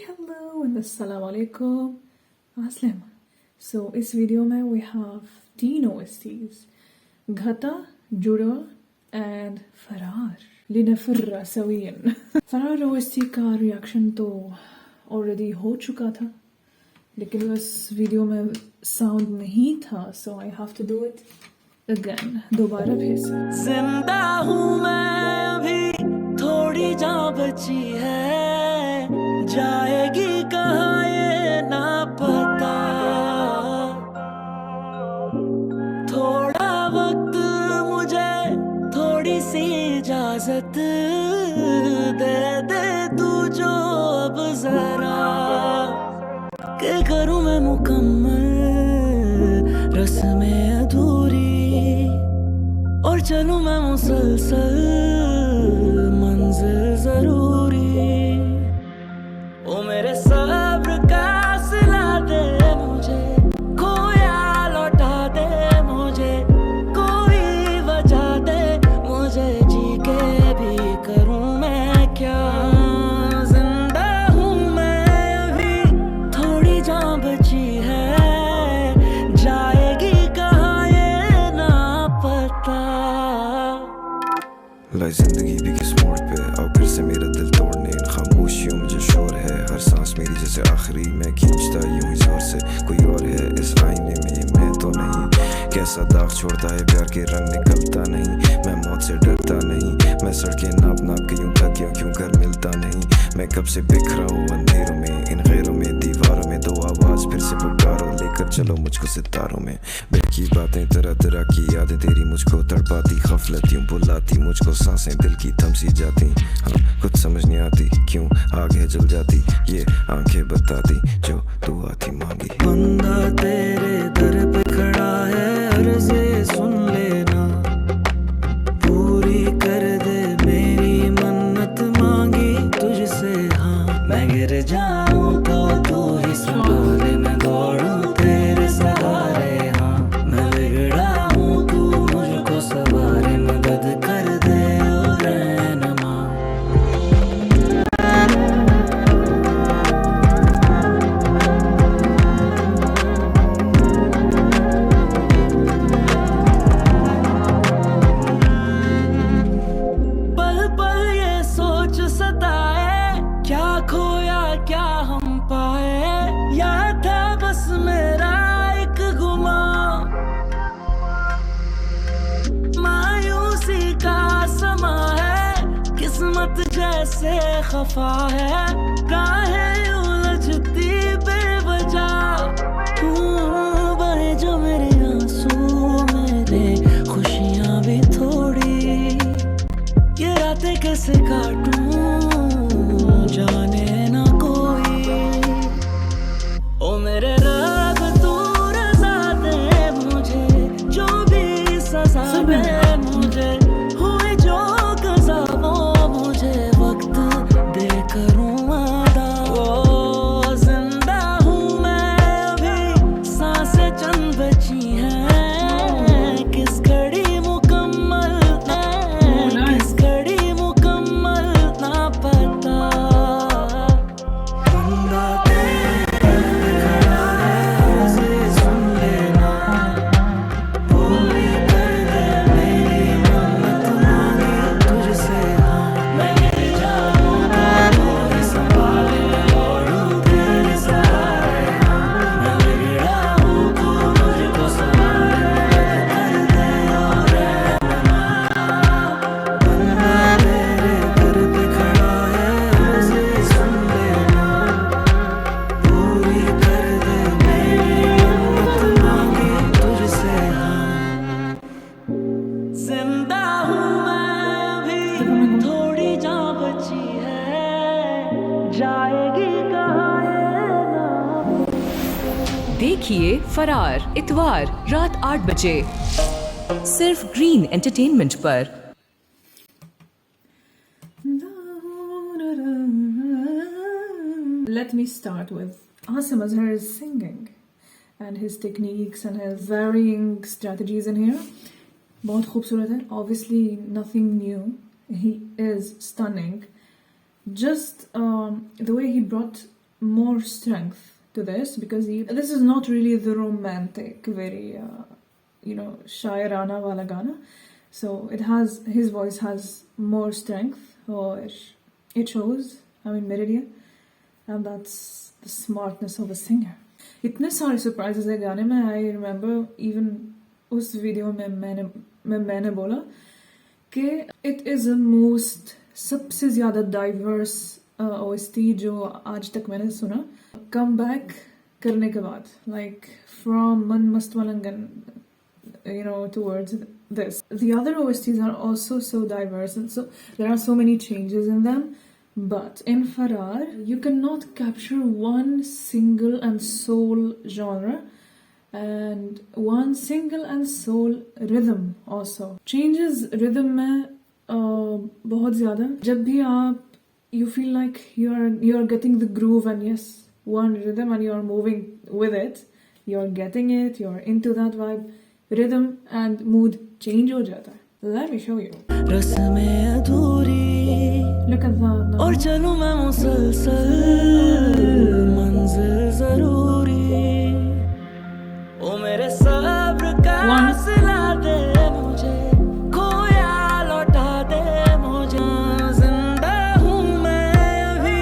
hello and assalamu alaikum. Aslam. So इस video में we have 3 OSTs, घता, जुड़ा and फरार. लिनफर्रा सवियन. फरार OST का रिएक्शन तो ऑलरेडी हो चुका था, लेकिन उस वीडियो में साउंड नहीं था, so I have to do it again. दोबारा फिर से. जिंदा हूँ मैं अभी, थोड़ी जान बची है, जाएगी कहाँ ये ना पता. थोड़ा वक्त मुझे, थोड़ी सी इजाजत दे दे तू जो अब जरा, के करूँ मैं मुकम्मल रस्में अधूरी, और चलूँ मैं मुसलसल मंजिल जरूरी. ओ मेरे सब्र का सिला दे मुझे, खोया लौटा दे मुझे, कोई वजह दे मुझे, जी के भी करूँ मैं क्या. जिंदा हूँ मैं अभी, थोड़ी जान बची है, जाएगी कहाँ ये ना पता. लाई जिंदगी भी किस मोड़ पे, आओ फिर से मेरा दिल तोड़ने. इन खामोशियों में जो शोर है, हर सांस मेरी जैसे आखिरी, मैं खींचता यूं ही जोर से. कोई और है इस आईने में, ये मैं तो नहीं. कैसा दाग छोड़ता है प्यार के रंग, निकलता नहीं. मैं मौत से डरता नहीं, मैं सड़कें नाप नाप के यूं थक गया, क्यों घर मिलता नहीं. मैं कब से बिखरा हूँ अंधेरों में, इन गैरों में, दीवारों में. दो आवाज फिर से पुकारो, लेकर चलो मुझको सितारों में. बेकी बातें तरह तरह की यादें तेरी मुझको तड़पाती, गफलत यूं बुलाती मुझको, सांसें दिल की थमसी जाती. हाँ कुछ समझ नहीं आती, क्यों आग है जल जाती, ये आंखें बताती जो दुआ थी मांगी. बंदा तेरे दर पे खड़ा है, अर्ज़े सुन लेना, पूरी कर दे मेरी मन्नत मांगी तुझसे. हाँ मैं गिर जाऊं तो तू ही संभाले, मैं दौड़ूं तेरे सहारे. हाँ मैं बिगड़ा हूँ, तू मुझको सवारे, मदद कर दे ओ रहनुमा. पल पल ये सोच सताए, क्या खोया क्या हम पाए, या था बस मेरा एक गुमा. मायूसी का समा है, किस्मत जैसे खफा है, राहें उलझती बेवजह. बहे जो मेरे आंसू मेरे, खुशियाँ भी थोड़ी, ये रातें कैसे काटूं जाने ना कोई. ओ मेरे रब तू रज़ा दे मुझे, जो भी सज़ा दे मुझे, हुए जो कज़ा वो मुझे वक्त दे करूँ अदा. ओ जिंदा हूँ मैं अभी, सांसें चंद बची हैं, किस घड़ी मुकम्मल किस घड़ी मुकम्मल ना पता. बंदा तेरे दर पे खड़ा है, अर्ज़े सुन लेना, पूरी कर दे मेरी मन्नत मांगी तुझसे. हाँ मैं गिर जाऊं तो तू ही संभाले, दौड़ूं तेरे सहारे. हाँ मैं बिगड़ा हूँ, तू मुझको संभाले, मदद कर दे ओ रहनुमा. बंदा तेरे दर पे खड़ा है, अर्ज़े सुन लेना, पूरी कर दे मेरी मन्नत मांगी तुझसे. हाँ जिंदा हूँ मैं अभी, थोड़ी जान बची है, जाएगी कहाँ ये ना. देखिए फरार इतवार रात 8 बजे सिर्फ ग्रीन एंटरटेनमेंट पर. Let me start with Asim Azhar's singing and his techniques and his varying strategies in here. बहुत खूबसूरत है. Obviously nothing new. He is stunning. Just the way he brought more strength to this because this is not really the romantic, very shairana wala gana. So his voice has more strength, or it shows. I mean, mere and that's the smartness of a singer. इतने सारे surprises है गाने में. I remember even उस video में मैंने बोला कि it is the most सबसे ज़्यादा diverse OST जो आज तक मैंने सुना. Come back करने के बाद, like from Man Mast Malangan, towards this. The other OSTs are also so diverse, and so there are so many changes in them. But in Farar, you cannot capture one single and soul genre and one single and soul rhythm also. Changes rhythm में बहुत ज़्यादा. जब भी आप you feel like you are getting the groove and yes, one rhythm and you are moving with it, you are getting it, you are into that vibe, rhythm and mood change हो जाता है. Let me show you. रस्में अधूरी Look at that now. और चलूं मैं मुसलसल मंजिल जरूरी ओ मेरे सब्र का One. सिला दे मुझे खोया लौटा दे मुझे जिंदा हूँ मैं अभी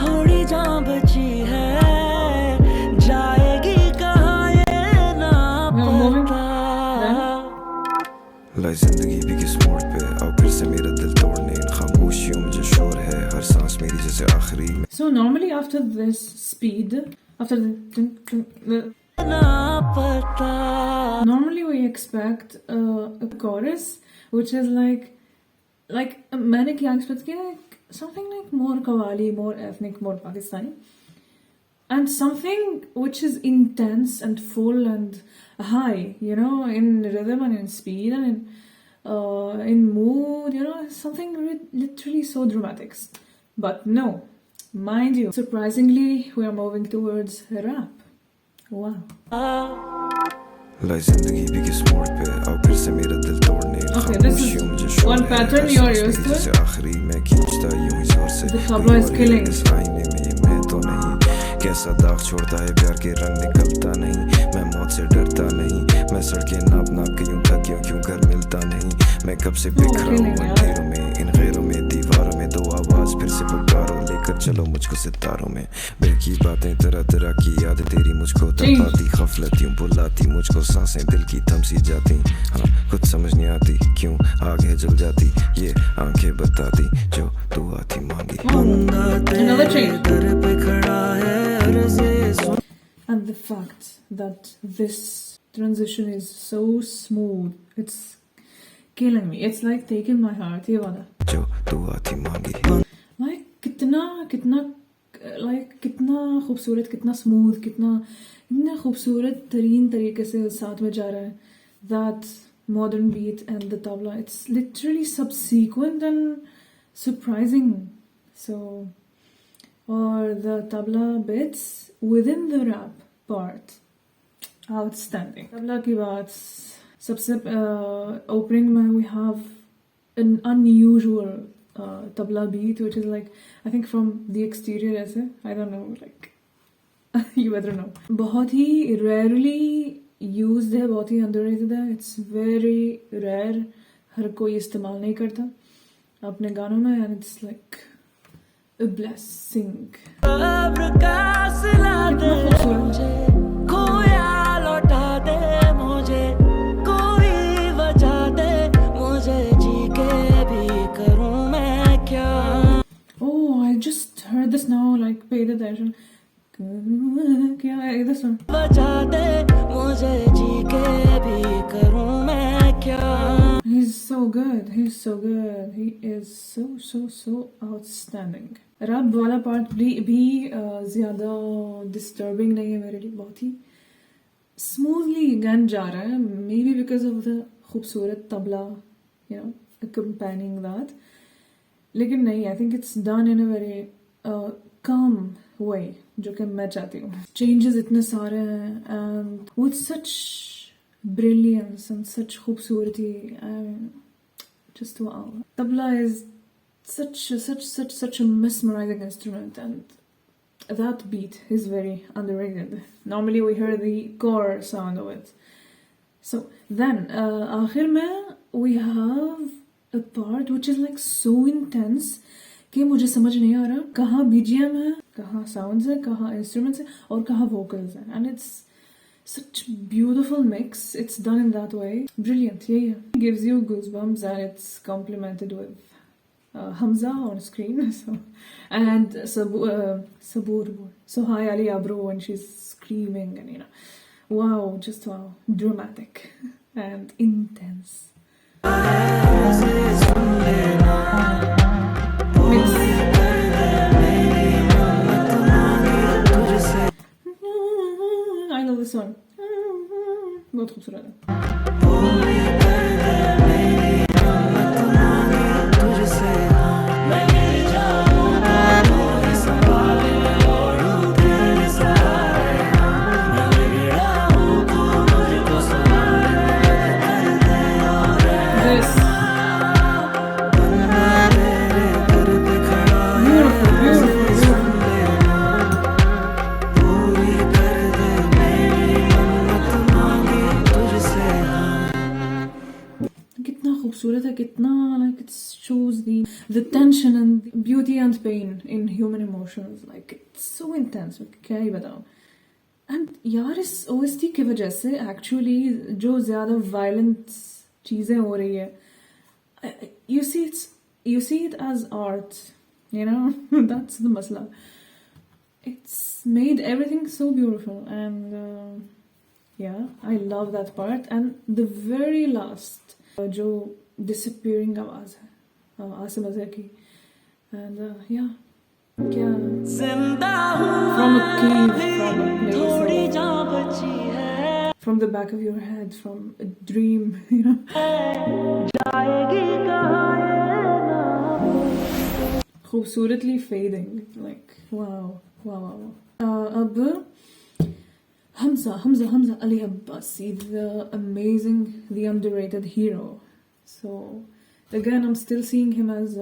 थोड़ी जान बची है जाएगी कहाँ ये ना पता लाई जिंदगी भी किस मोड़ पे आओ फिर से मेरा दिल तोड़ने इन खामोशियों में जो शोर है हर सांस मेरी जैसे आखिरी में. So normally after this speed, after the ना पता normally we expect a chorus which is like मैंने क्या expect किया, like something like more qawwali, more ethnic, more Pakistani, and something which is intense and full and high, in rhythm and in speed and in mood, something literally so dramatic. But no, mind you, surprisingly, we are moving towards rap. Wow. लाई जिंदगी भी किस मोड़ पे आओ फिर से मेरा दिल तोड़ने इन Okay, this is खामोशियों में जो शोर one है pattern हर you are सांस used मेरी to. जैसे आखिरी मैं खींचता यूं ही जोर से. The tabla is कोई और है killing. इस आईने में ये मैं तो नहीं. कैसा दाग छोड़ता है प्यार के रंग निकलता नहीं. मैं मौत से डरता नहीं. मैं सड़कें नाप नाप के यूं थक गया क्यों घर मिलता नहीं. मैं कब से बिखरा हूँ killing, अंधेरों में इन गैरों में दीवारों में दो आवाज फिर से पुकारो लेकर चलो मुझको सितारों में. बेकी बातें तरह तरह की याद तेरी मुझको तपाती खफलत यूं बुलाती मुझको सांसें दिल की थम सी जाती. हाँ कुछ समझ नहीं आती क्यों आग है जल जाती ये आंखें बताती जो दुआ थी मांगी. बंदा Another तेरे change. दर पे खड़ा है अर्ज़े सुन And the fact that this transition is so smooth, it's killing me. It's like taking my heart. ये वाला. जो दुआ थी मांगी. Like कितना खूबसूरत, कितना स्मूथ, इतना खूबसूरत तरीन तरीके से साथ में जा रहा है. That modern beat and the tabla, it's literally subsequent and surprising. So, or the tabla bits within the rap part, outstanding. Tabla की बात, सबसे opening में we have an unusual tabla beat, which is like, I think from the exterior ऐसे, I don't know, like you better know. बहुत ही rarely used है, बहुत ही underrated है. It's very rare, हर कोई इस्तेमाल नहीं करता अपने गानों में, and it's like a blessing. सब्र का सिला दे मुझे खोया लौटा दे मुझे कोई वजह दे मुझे जी के भी करूं मैं क्या. Oh, I just heard this now, like pay attention. क्या है this one? वजह दे मुझे जी के भी करूं मैं क्या. He's so good. He is so outstanding. रब वाला पार्ट भी ज़्यादा डिस्टर्बिंग नहीं है मेरे लिए. बहुत ही स्मूथली गन जा रहा है. Maybe because of the खूबसूरत तबला, accompanying that. लेकिन नहीं, I think it's done in a very calm way, जो कि मैं चाहती हूँ. चेंजेस इतने सारे हैं and with such brilliance and such खूबसूरती. Just wow. Tabla is such a mesmerizing instrument, and that beat is very underrated. Normally we hear the core sound of it. So then, आखिर में we have a part which is like so intense कि मुझे समझ नहीं आ रहा कहाँ BGM है, कहाँ sounds है, कहाँ instruments है और कहाँ vocals है. And it's such beautiful mix. It's done in that way. Brilliant. Yeah. It gives you goosebumps and it's complemented with Hamza on screen. So, and Sabur. So hi Ali Abro when she's screaming and wow, just wow. Dramatic and intense. I love this one. बहुत खूबसूरत है. This. कितना खूबसूरत है, कितना like it shows the tension and beauty and pain in human emotions. Like it's so intense. क्या ही बताऊं. And यार इस OST की वजह से actually जो ज़्यादा violent चीज़ें हो रही है, you see it as art, that's the masla. It's made everything so beautiful and yeah, I love that part. And the very last जो disappearing आवाज़ है आसिम अज़हर की, and yeah, क्या from a cave, from a place, from the back of your head, from a dream, खूबसूरतली fading, like wow. अब Hamza Ali Abbasi, the amazing, the underrated hero. So again, I'm still seeing him as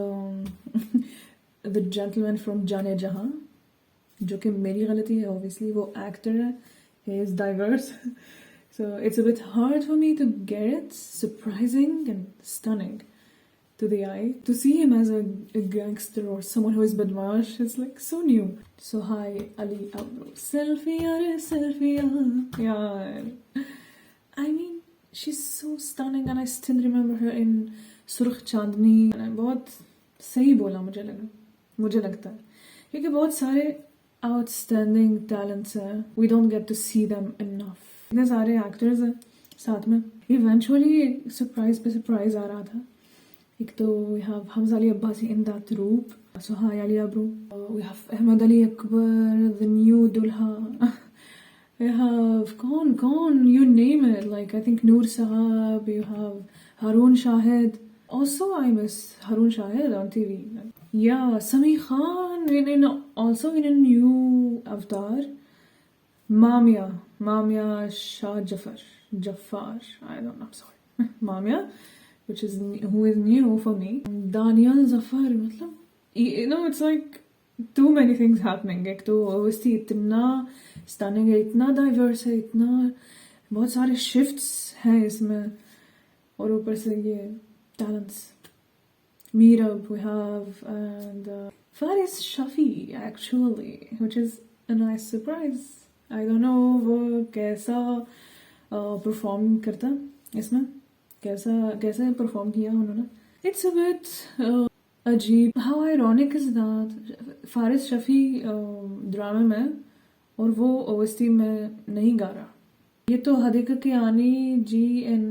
the gentleman from Jaane Jahan, जो कि मेरी गलती है, obviously वो actor है, he is diverse, so it's a bit hard for me to get it. Surprising and stunning to the eye. To see him as a gangster or someone who is badmash is like so new. So hi Ali Abro. Selfie, yeah. I mean, she's so stunning and I still remember her in Surkh Chandni. And बहुत सही बोला मुझे लगता है क्योंकि बहुत सारे outstanding talents हैं. We don't get to see them enough. इतने सारे actors हैं साथ में. Eventually surprise पे surprise आ रहा था. एक तो we have Hamza Ali Abbasi in that group. So hi Ali Abro. We have Ahmed Ali Akbar, the new Dulha. We have Khan, you name it. Like I think Noor Sahab. You have Haroon Shahid. Also I miss Haroon Shahid on TV. Yeah, Sami Khan also in a new avatar. Mamia Shah Jafar. I don't know. I'm sorry. Mamia. Who is new for me. Daniel Zafar, it's like too many things happening. एक तो OST इतना stunning है, इतना diverse है, इतना बहुत सारे shifts हैं इसमें और ऊपर से ये talents. Meerab we have and Faris Shafi actually, which is a nice surprise. I don't know वो कैसा perform करता इसमें. कैसा परफॉर्म किया उन्होंने. It's a bit अजीब. How ironic is that Faris Shafi ड्रामे में और वो OST में नहीं गा रहा. ये तो हदीक़त कियानी जी इन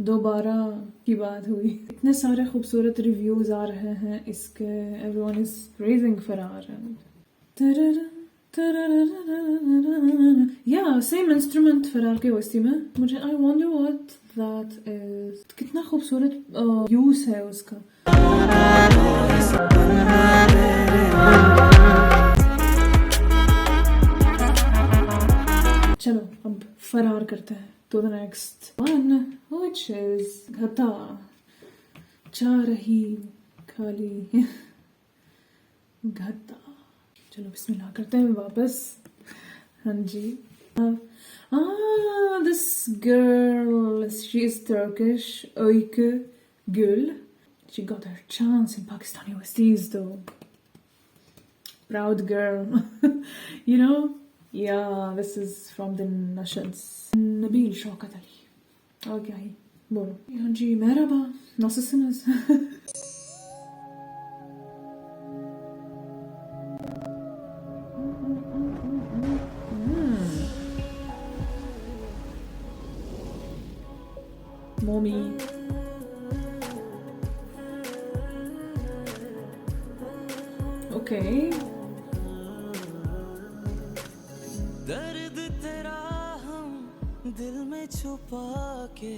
दोबारा की बात हुई. इतने सारे खूबसूरत रिव्यूज आ रहे हैं इसके. Everyone is praising फरार. Yeah, same instrument फरार के OST में. मुझे I wonder what that is. कितना खूबसूरत यूज है उसका. चलो अब फरार करते हैं to the next one, which is घटा. जा रही खाली घटा. चलो बिस्मिल्लाह करते हैं वापस. हाँ जी. This girl, she is Turkish. Öykü Gül. She got her chance in Pakistani overseas though. Proud girl. You know? Yeah, this is from the Nashads. Nabil Shaukat Ali. Okay. Bolo. हाँ जी, merhaba. Nasılsınız? Mommy. Okay. दर्द तेरा हम दिल में छुपा के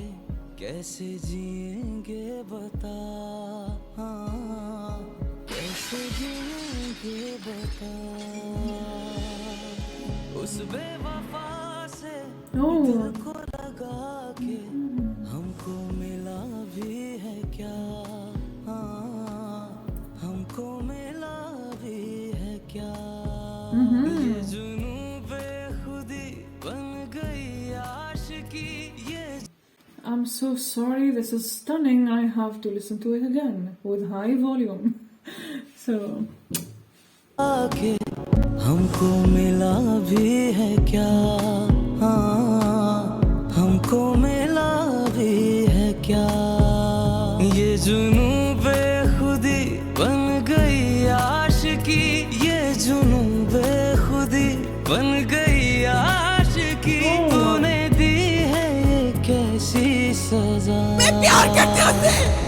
कैसे जिएंगे बता, हाँ, कैसे जिएंगे बता. उस बेवफा से दिल को लगा के हमको मिला भी है क्या, हाँ, हमको मिला भी है क्या. ये जुनून बेखुदी बन गई आशिकी, ये. I'm so sorry, this is stunning. I have to listen to it again with high volume. So. आके हमको मिला भी है क्या, हाँ, हमको मिला भी है क्या. ये जुनून बेखुदी बन गई आशिकी, ये जुनून बेखुदी बन गई आशिकी. तूने दी है ये कैसी सजा. मैं प्यार करता हूं.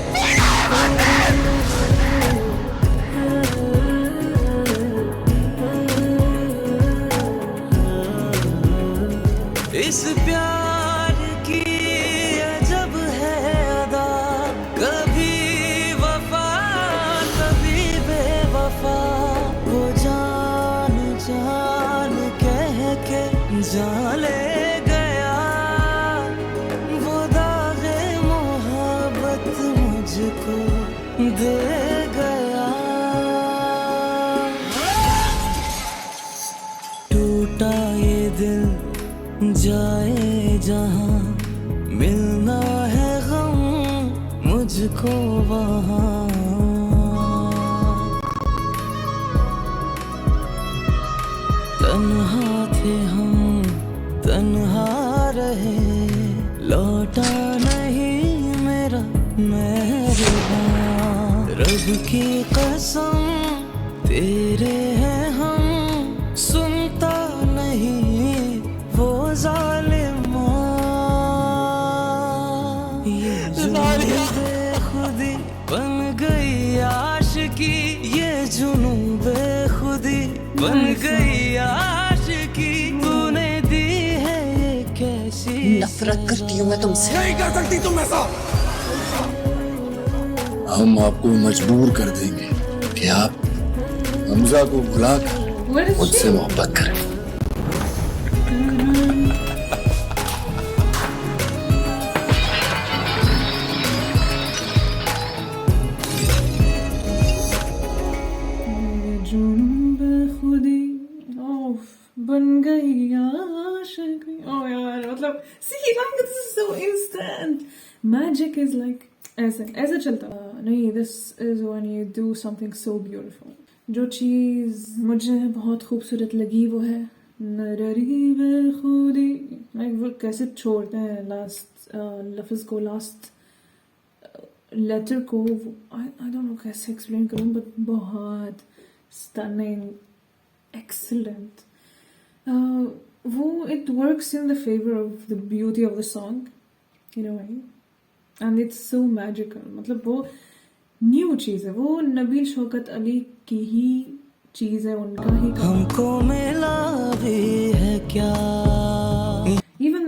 इस प्यार की अजब है अदा, कभी वफा कभी बेवफा. वो जान जान कह के जान ले गया, वो दागे मोहब्बत मुझको दे गया. टूटा ये दिल जाए जहाँ, मिलना है गम मुझको वहाँ. तन्हा थे हम तन्हा रहे, लौटा नहीं मेरा मेहरबान. रब की कसम तेरे हैं हम, सुनता नहीं वो जालिमा. ये जुनून बेखुदी बन गई आशिकी, ये जुनून बेखुदी बन गई आशिकी. तूने दी है ये कैसी. नफरत करती हूँ मैं तुमसे. नहीं कर सकती तुम ऐसा. हम आपको मजबूर कर देंगे कि आप हमजा को भुलाकर मुझसे मोहब्बत करें. बन गई आशिकी. Oh यार, मतलब see like this is so instant. Magic is like ऐसे चलता नहीं. This is when you do something so beautiful. जो चीज़ मुझे बहुत खूबसूरत लगी वो है नररी बेखुदी. like वो कैसे छोड़ते हैं लास्ट लफ्ज़ को, लास्ट लेटर को. I don't know कैसे एक्सप्लेन करूँ, बट बहुत stunning, excellent. वो it works in the favor of the beauty of the song, you know, and it's so magical. मतलब वो न्यू चीज़ है, वो नबील शौकत अली की ही चीज़ है, उनका ही. हमको मिला भी है क्या. Even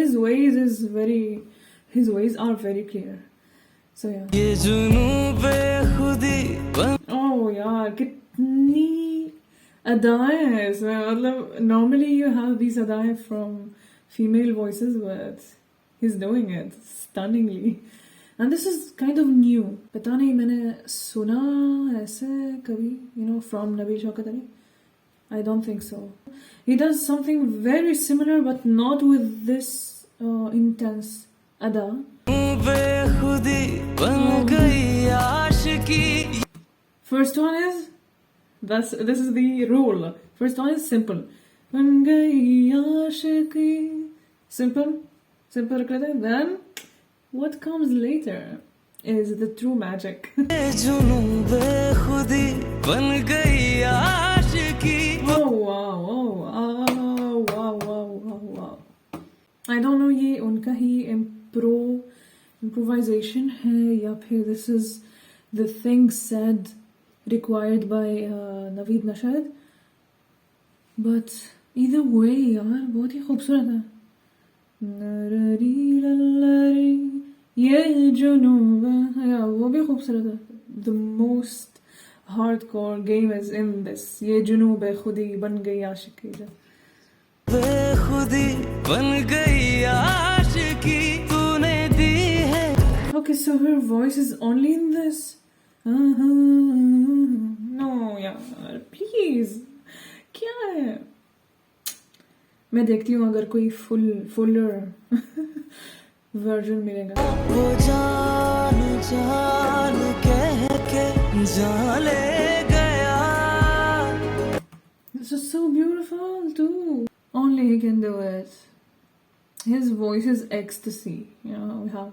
his ways are very clear. So yeah. ये जुनून बेखुदी. Oh यार, कितनी अदाएं हैं इसमें. मतलब normally you have these अदाएं from female voices, but he's doing it stunningly. and this is kind of new. पता नहीं मैंने सुना ऐसे कभी, you know, from Nabil Shaukat Ali. I don't think so. He does something very similar but not with this intense ada. First one is this is the rule. First one is simple. बन गई आशिकी. Simple रख लेते हैं. Then what comes later is the true magic. Oh wow. I don't know ये उनका ही improvisation है या फिर this is the thing said required by Naveed Nashad, but either way यार बहुत ही खूबसूरत है. ये जुनूब है वो भी खूबसूरत है. The most hardcore game is in this. ये जुनूब है खुदी बन गई आशिकी. Okay, so her voice is only in this. No यार please क्या है. मैं देखती हूँ अगर कोई fuller version मिलेगा. वो जान कह के जान ले गया. This is so beautiful too. Only he can do it. His voice is ecstasy. You know, we have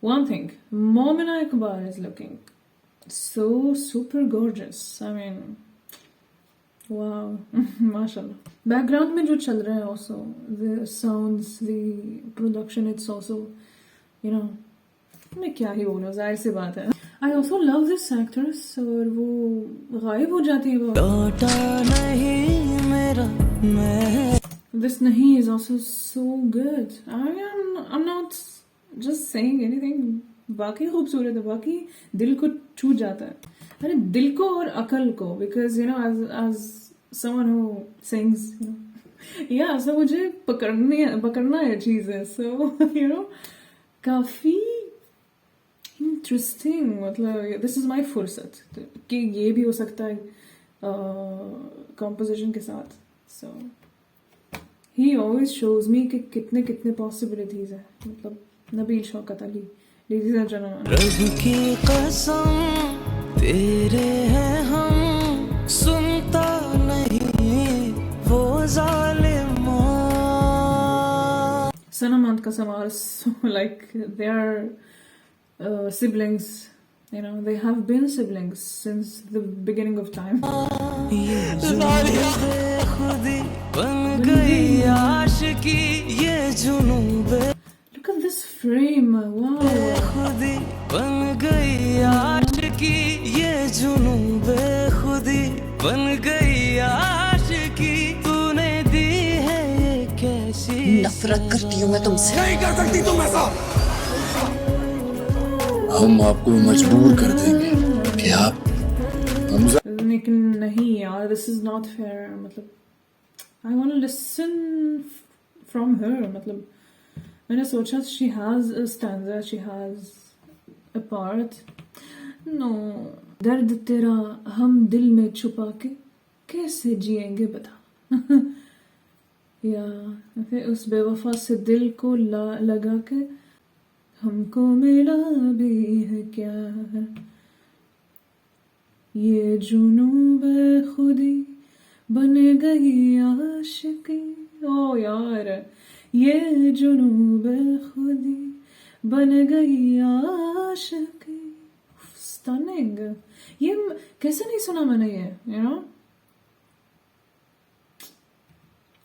One thing, Momina Iqbal is looking so super gorgeous. I mean, wow, mashallah. Background में जो चल रहा है also, the sounds, the production, it's also, you know, मैं क्या ही बोलूँ, जाहिर सी बात है. I also love this actress और वो गायब हो जाती है वो. लौटा नहीं मेरा मैं. This Nahi is also so good. I'm not just saying anything. बाकी खूबसूरत है, बाकी दिल को छू जाता है. अरे दिल को और अकल को, because you know as someone who sings, you know, yeah, so मुझे पकड़ना है चीजें. So you know, काफी interesting. मतलब this is my फुर्सत कि ये भी हो सकता है composition के साथ. So he always shows me कि कितने possibilities है. मतलब Nabeel Shaukat Ali, ladies and gentlemen. रब की कसम तेरे हैं हम, सुनता नहीं वो जालिम. Sanam and Kasam are so like they are siblings. You know, they have been siblings since the beginning of time. Look at this frame. Wow. नफरत करती हूँ मैं तुमसे. नहीं कर सकती तुम ऐसा. हम आपको मजबूर कर देंगे कि आप हमजा. लेकिन नहीं यार, this is not fair. मतलब I want to listen from her. मतलब मैंने सोचा she has a stanza, she has a part. No, दर्द तेरा हम दिल में छुपा के कैसे जिएंगे बता. या फिर उस बेवफा से दिल को लगा के हमको मिला भी है क्या. ये जुनूब खुदी बन गई आशिकी. ओ यार, ये जुनूब खुदी बन गई आशिकी. स्टनिंग. ये कैसे नहीं सुना मैंने ये, you know?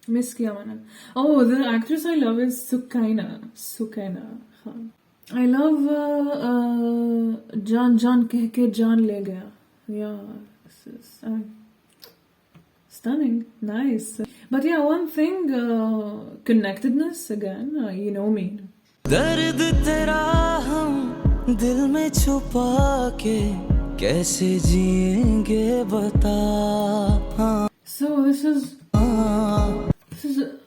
मिस किया मैंने. Oh, the actress I love is Sukaina Khan. I love जान कह के जान ले गया. Yeah, this is stunning, nice. But yeah, one thing, connectedness again. You know me. दर्द तेरा हम दिल में छुपा के कैसे जिएंगे बता. So this is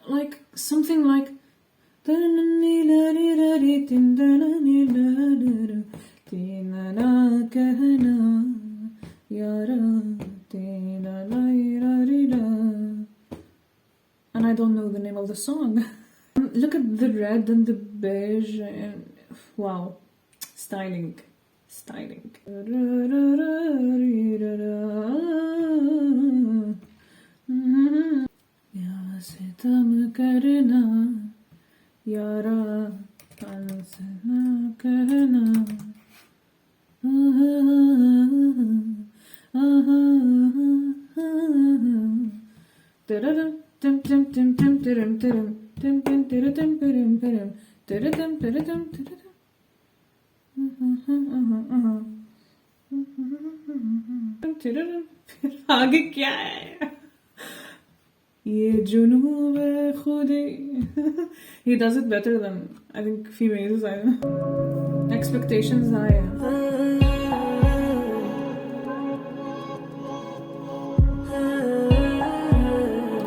like something like तेना कहना यारा तेना Lyra. And I don't know the name of the song. Look at the red and the beige and wow, styling. या सितम करना यारा हंस ना कहना. Tim tim tim tim tirim tirim tim tim tirim tim pirim pirim tirim tirim tirim tirim. आगे क्या है ये जुनूब खुदी. He does it better than I think females. I don't know. Expectations high.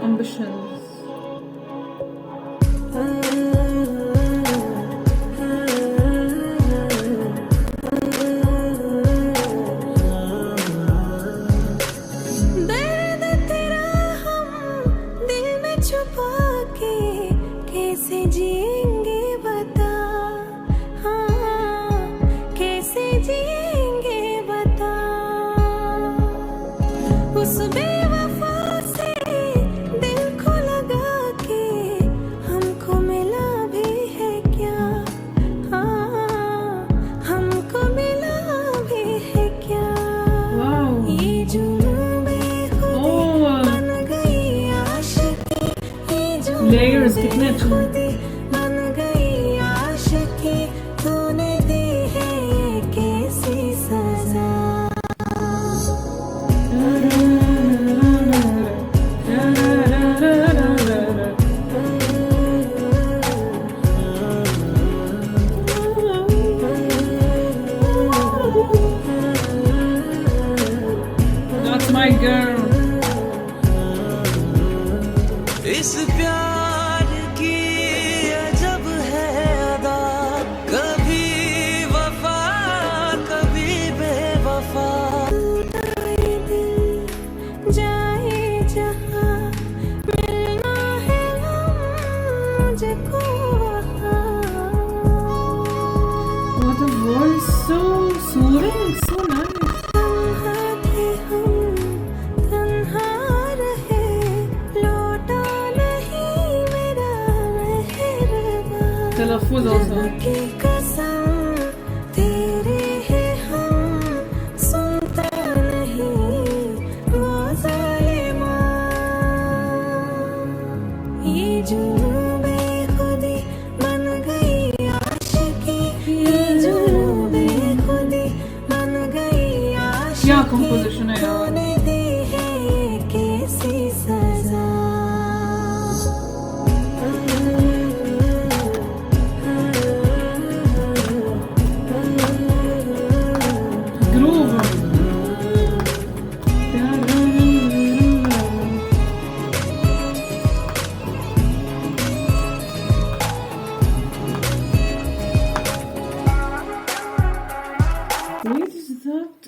Ambitions. Layers कितने अच्छे बन गई आशिकी तूने दी है ये कैसी सजा. That's my girl. इस प्यार की अजब है अदा, कभी वफा कभी बेवफा. जाए जहाँ मिलना है मुझको वहाँ. What a voice, so soothing, so nice. तलफ़्फ़ुज़ also. की कसम तेरे है हम सुनता नहीं वो ज़ालिमा. ये जुनूबे खुदी बन गई आशिकी. ये जुनूबे खुदी बन गई आशिकी. क्या composition है यार. तूने दी है ये कैसी सजा.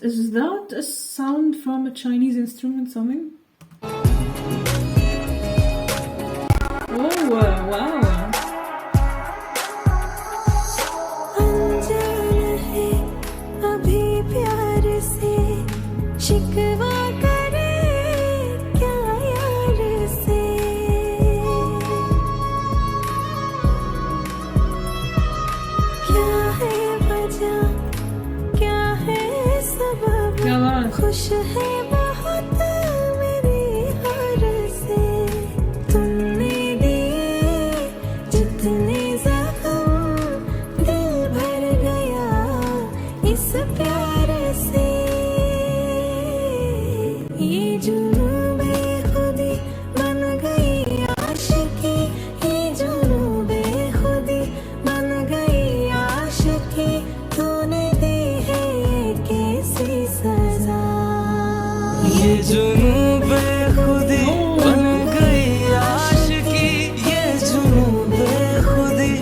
Is that a sound from a Chinese instrument something? Oh wow. अनजान है अभी प्यार से शिकवा करे क्या यार से. क्या है वजह क्या है सबब क्या बात. खुश है बहुत मेरी हार से. तुमने दिए जितने जख्म दिल भर गया इस प्यार से. ये जुनूबे खुदी बन गई आशिकी. ये जुनूबे खुदी बन गई आशिकी. तूने दी है ये कैसी सजा. ये जुनूबे खुदी बन गई आशिकी. ये जुनूबे खुदी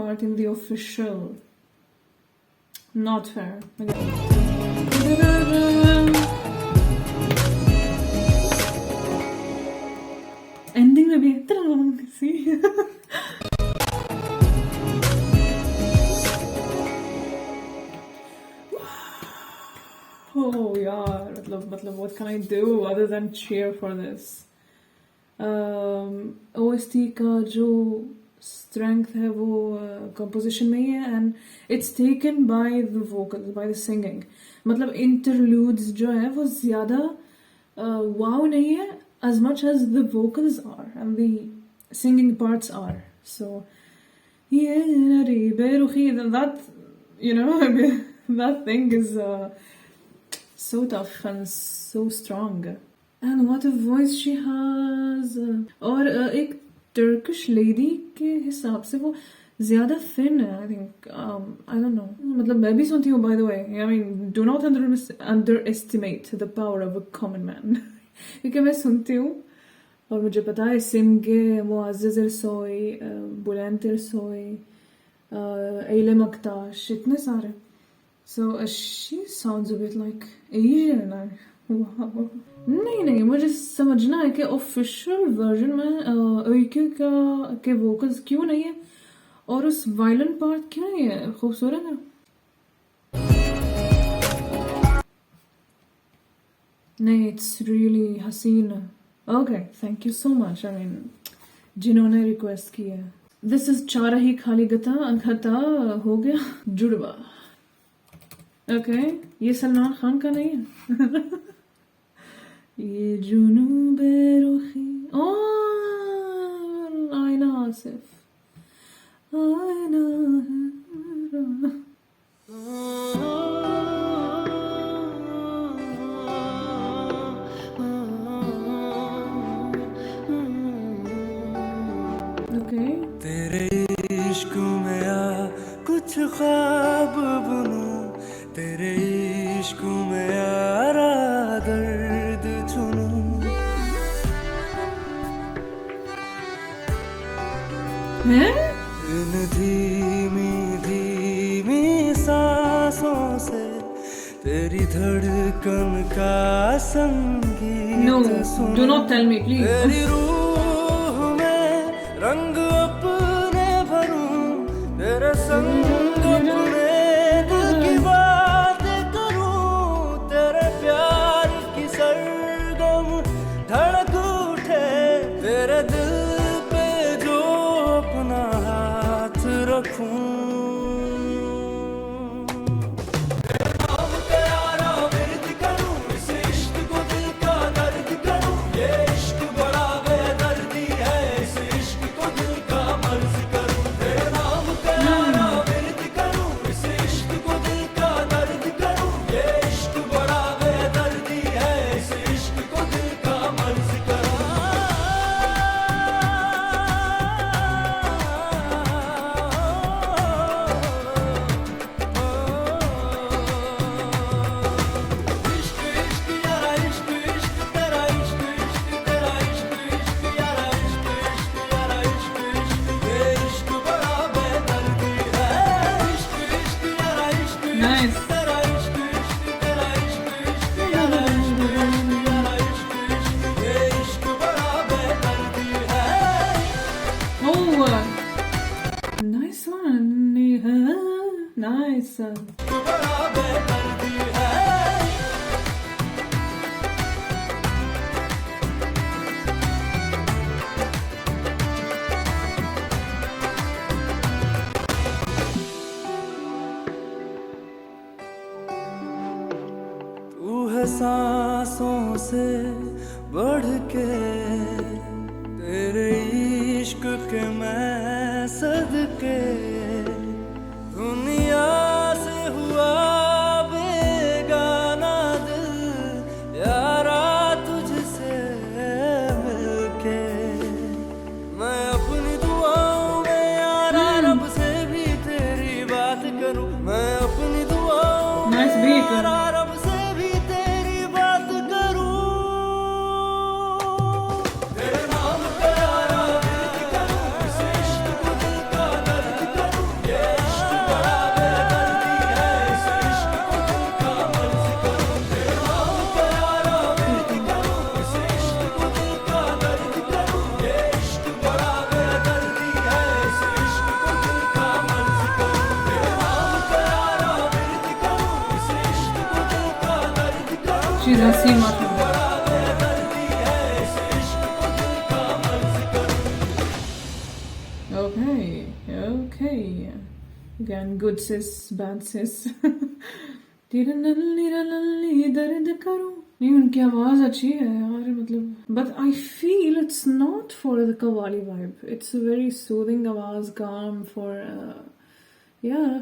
part in the official. Not fair. Ending में भी see. Oh यार, मतलब what can I do other than cheer for this? OST का जो strength है वो composition में ही है, and it's taken by the vocals, by the singing. मतलब interludes जो है वो ज़्यादा wow नहीं है as much as the vocals are and the singing parts are. So yeah, that, you know, that thing is so tough and so strong. And what a voice she has. और एक Turkish lady के हिसाब से वो ज़्यादा thin है, I think. I don't know. मतलब मैं भी सुनती हूँ, by the way. I mean, do not underestimate the power of a common man. क्योंकि मैं सुनती हूँ और मुझे पता है Simge, Muazzez Ersoy, Bulent Ersoy, Eylem Aktaş, इतने सारे. So she sounds a bit like Asian. Wow. नहीं, मुझे समझना है कि ऑफिशियल वर्जन में अयके के वोकल्स क्यों नहीं है और उस वायलेंट पार्ट क्यों नहीं है. खूबसूरत है. नहीं, it's really हसीन. Okay, thank you so much. I mean, जिन्होंने रिक्वेस्ट की है. This is चारा ही खाली गता हो गया जुड़वा. Okay, ये सलमान खान का नहीं है. ये जुनून बेरुखी. आईना आसिफ. आईना तेरे इश्क में आ कुछ ख्वाब बुनूं, तेरे इश्क में यारा दर्द चुनूं. इन धीमी धीमी सांसों से तेरी धड़कन का संगीत. No, do not tell me, please. तेरी रूह में रंग अपने भरूं, तेरे संग अपने दिल की बातें करूं, तेरे प्यार की सरगम धड़क उठे, तेरे दिल पे जो अपना हाथ रखूं. Nice. Oh, nice one. Nice. सांसों से बढ़ के तेरे इश्क के मैं सदके दुनिया से हुआ बेगाना दिल यारा तुझसे मिलके. मैं अपनी दुआओं में यारा रब से भी तेरी बात करूं, मैं अपनी दुआओं में यारा रब से भी तेरी बात करूं. तेरे नाम का यारा विरद करूं, इस इश्क She's Hasim Mahmood. Okay. Again, good sis, bad sis. दर्द करूं नहीं, उनकी आवाज अच्छी है यार, मतलब but I feel it's not for the qawwali vibe. It's a very soothing आवाज, calm for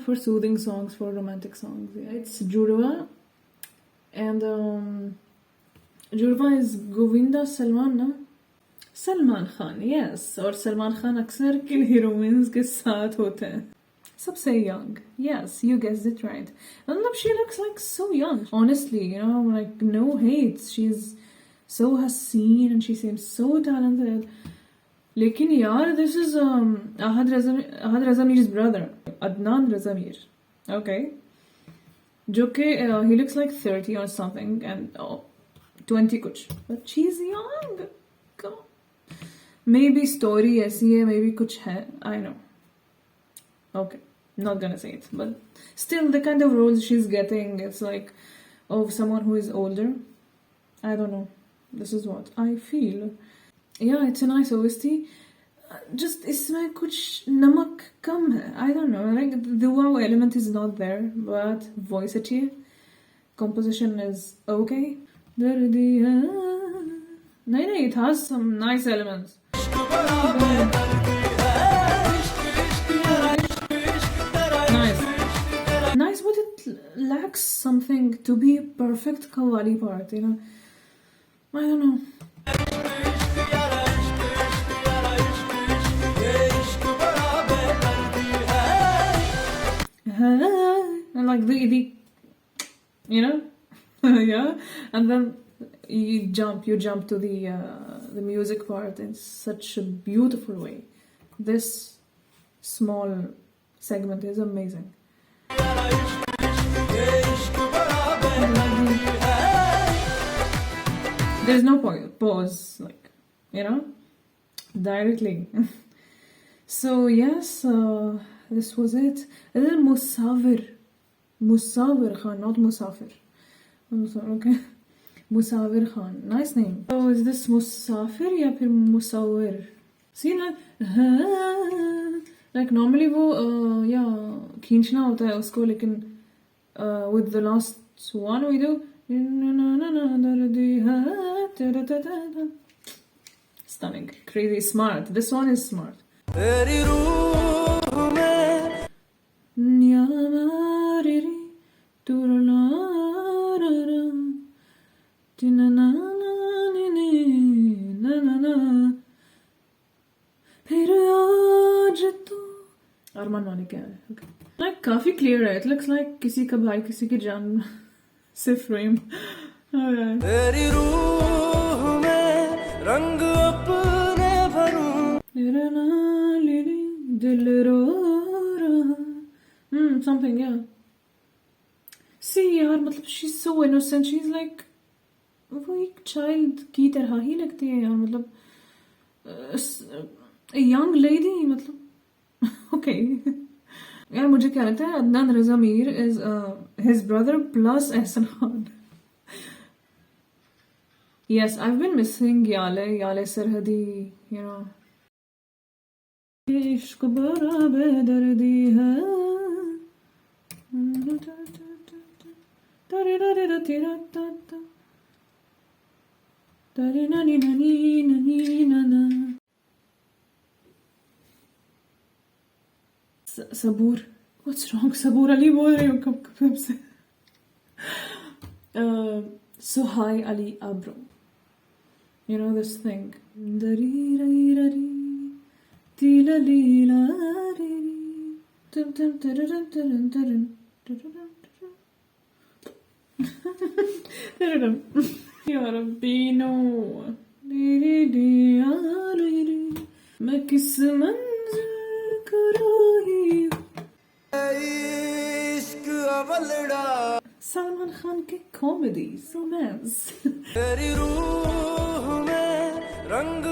for soothing songs, for romantic songs. Yeah, it's Judwa, and Judwa is Govinda Salman, na? Salman Khan, yes. और सलमान खान अक्सर किन heroines के साथ होते हैं? सबसे young. Yes, you guessed it right. And she looks like so young. Honestly, you know, like no hates. She's so Haseen and she seems so talented. लेकिन यार, this is Ahad Razamir's brother, Adnan Razamir. Okay. जो कि he looks like 30 or something and 20 कुछ. But she's young. Come on. Maybe story ऐसी है, maybe कुछ है. I know. Okay. Not gonna say it, but still the kind of roles she's getting, it's like of someone who is older. I don't know. This is what I feel. Yeah, it's a nice OST. Just इसमें कुछ नमक कम है. I don't know. Like the wow element is not there, but voice अच्छी है. Composition is okay. नहीं, it has some nice elements. Nice, but it lacks something to be a perfect qawwali part, you know. I don't know. And like the you know, yeah, and then you jump to the music part in such a beautiful way. This small segment is amazing. There's no pause, like, you know, directly. So yes, this was it. And then Musawir Khan, not Musafir. Okay, Musawir Khan, nice name. So is this Musafir या फिर Musawir? See, like normally वो खींचना होता है उसको, लेकिन with the last one we do stunning, crazy, smart. This one is smart. अरमान मालिक है. Okay. Like काफी clear है. It looks like किसी का भाई किसी की जान से frame. तेरी रूह में रंग अपने भरूं, दिल रो रहा. Something, yeah. See यार, मतलब she's so innocent. She's like वो एक child की तरह ही लगती है यार, मतलब a young lady, मतलब okay. यार मुझे क्या लगता है, Adnan रज़ामीर is his brother plus Ehsan Khan. Yes, I've been missing Yale Sarhadi, you know. इश्क बड़ा बेदर्दी है. Saboor. What's wrong? Saboor Ali बोल रही हूँ कब से. Suhai Ali Abro. You know this thing. Dari rai rari, tila lila ri, tum tum tarun tarun tarun tarun. Ya Rabbi no. Di di ri. मैं किस मंज़िल को रोही. इश्क अवलड़ा. सलमान खान के कॉमेडी रोमांस. तेरी रूह में रंग